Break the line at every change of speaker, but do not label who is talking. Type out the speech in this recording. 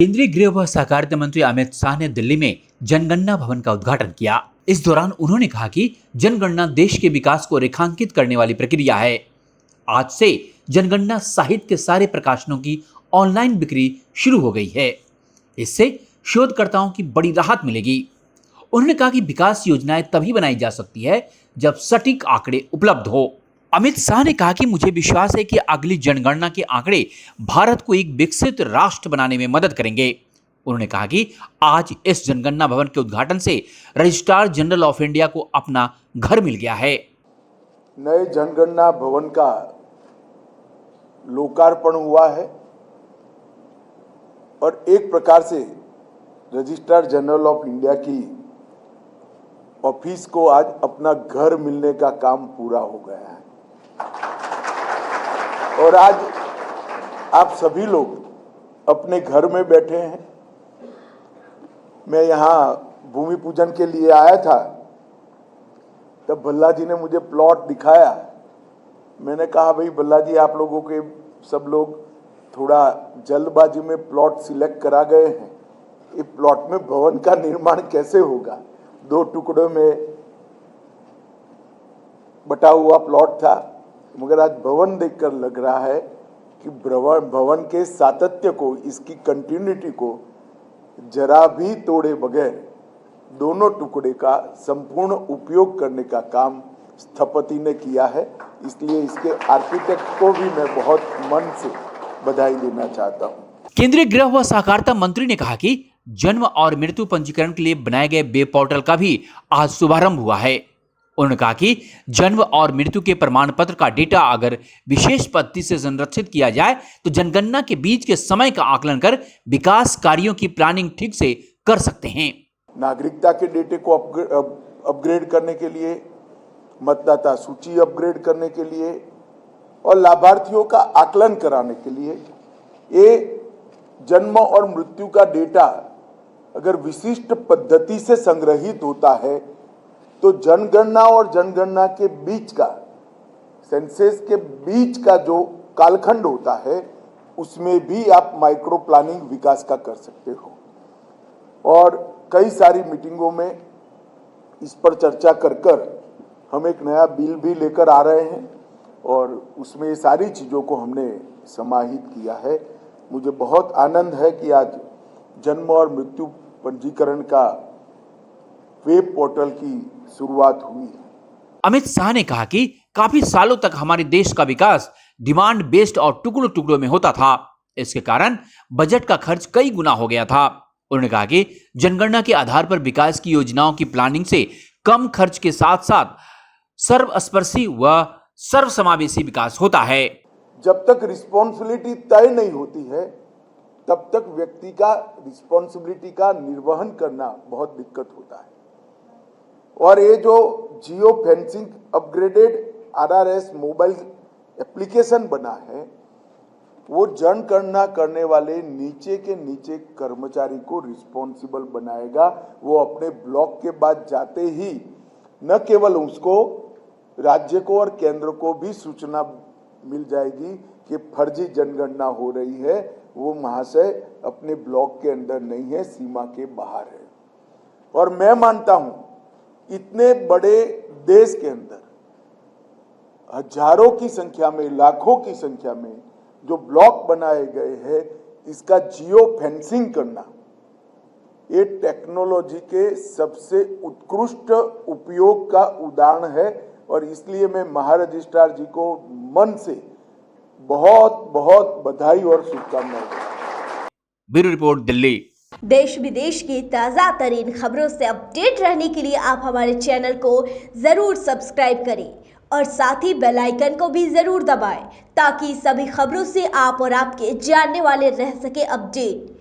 केंद्रीय गृह व सहकारिता मंत्री अमित शाह ने दिल्ली में जनगणना भवन का उद्घाटन किया। इस दौरान उन्होंने कहा कि जनगणना देश के विकास को रेखांकित करने वाली प्रक्रिया है। आज से जनगणना साहित्य के सारे प्रकाशनों की ऑनलाइन बिक्री शुरू हो गई है। इससे शोधकर्ताओं की बड़ी राहत मिलेगी। उन्होंने कहा कि विकास योजनाएं तभी बनाई जा सकती है जब सटीक आंकड़े उपलब्ध हो। अमित शाह ने कहा कि मुझे विश्वास है कि अगली जनगणना के आंकड़े भारत को एक विकसित राष्ट्र बनाने में मदद करेंगे। उन्होंने कहा कि आज इस जनगणना भवन के उद्घाटन से रजिस्ट्रार जनरल ऑफ इंडिया को अपना घर मिल गया है।
नए जनगणना भवन का लोकार्पण हुआ है और एक प्रकार से रजिस्ट्रार जनरल ऑफ इंडिया की ऑफिस को आज अपना घर मिलने का काम पूरा हो गया है। और आज आप सभी लोग अपने घर में बैठे हैं। मैं यहाँ भूमि पूजन के लिए आया था, तब भल्ला जी ने मुझे प्लॉट दिखाया। मैंने कहा भाई भल्ला जी, आप लोगों के सब लोग थोड़ा जल्दबाजी में प्लॉट सिलेक्ट करा गए हैं। इस प्लॉट में भवन का निर्माण कैसे होगा? 2 टुकड़ों में बटा हुआ प्लॉट था, मगर आज भवन देखकर लग रहा है कि भवन के सातत्य को, इसकी कंटिन्यूटी को जरा भी तोड़े बगैर दोनों टुकड़े का संपूर्ण उपयोग करने का काम स्थपति ने किया है। इसलिए इसके आर्किटेक्ट को भी मैं बहुत मन से बधाई देना चाहता हूं।
केंद्रीय गृह व सहकारिता मंत्री ने कहा कि जन्म और मृत्यु पंजीकरण के लिए बनाए गए वेब पोर्टल का भी आज शुभारंभ हुआ है। उन्होंने कहा कि जन्म और मृत्यु के प्रमाण पत्र का डेटा अगर विशेष पद्धति से संरक्षित किया जाए तो जनगणना के बीच के समय का आकलन कर विकास कार्यों की प्लानिंग ठीक से कर सकते हैं।
नागरिकता के डेटे को अपग्रेड करने के लिए, मतदाता सूची अपग्रेड करने के लिए और लाभार्थियों का आकलन कराने के लिए ये जन्म और मृत्यु का डेटा अगर विशिष्ट पद्धति से संग्रहित होता है तो जनगणना और जनगणना के बीच का, सेंसस के बीच का जो कालखंड होता है, उसमें भी आप माइक्रो प्लानिंग विकास का कर सकते हो। और कई सारी मीटिंगों में इस पर चर्चा कर हम एक नया बिल भी लेकर आ रहे हैं और उसमें ये सारी चीज़ों को हमने समाहित किया है। मुझे बहुत आनंद है कि आज जन्म और मृत्यु पंजीकरण का वेब पोर्टल की शुरुआत हुई है।
अमित शाह ने कहा कि काफी सालों तक हमारे देश का विकास डिमांड बेस्ड और टुकड़ों टुकड़ों में होता था। इसके कारण बजट का खर्च कई गुना हो गया था। उन्होंने कहा कि जनगणना के आधार पर विकास की योजनाओं की प्लानिंग से कम खर्च के साथ साथ सर्वस्पर्शी व सर्वसमावेशी विकास होता है।
जब तक रिस्पॉन्सिबिलिटी तय नहीं होती है तब तक व्यक्ति का रिस्पॉन्सिबिलिटी का निर्वहन करना बहुत दिक्कत होता है। और ये जो geo fencing upgraded RRS mobile application बना है, वो जनगणना करने वाले नीचे के नीचे कर्मचारी को रिस्पॉन्सिबल बनाएगा। वो अपने ब्लॉक के बाद जाते ही न केवल उसको, राज्य को और केंद्र को भी सूचना मिल जाएगी कि फर्जी जनगणना हो रही है, वो महाशय अपने ब्लॉक के अंदर नहीं है, सीमा के बाहर है। और मैं मानता हूं इतने बड़े देश के अंदर हजारों की संख्या में, लाखों की संख्या में जो ब्लॉक बनाए गए हैं, इसका जियो फेंसिंग करना ये टेक्नोलॉजी के सबसे उत्कृष्ट उपयोग का उदाहरण है। और इसलिए मैं महारजिस्ट्रार जी को मन से बहुत बहुत बधाई और शुभकामनाएं।
Bureau report, Delhi.
देश विदेश की ताज़ा तरीन खबरों से अपडेट रहने के लिए आप हमारे चैनल को ज़रूर सब्सक्राइब करें और साथ ही बेल आइकन को भी ज़रूर दबाएं ताकि सभी खबरों से आप और आपके जानने वाले रह सके अपडेट।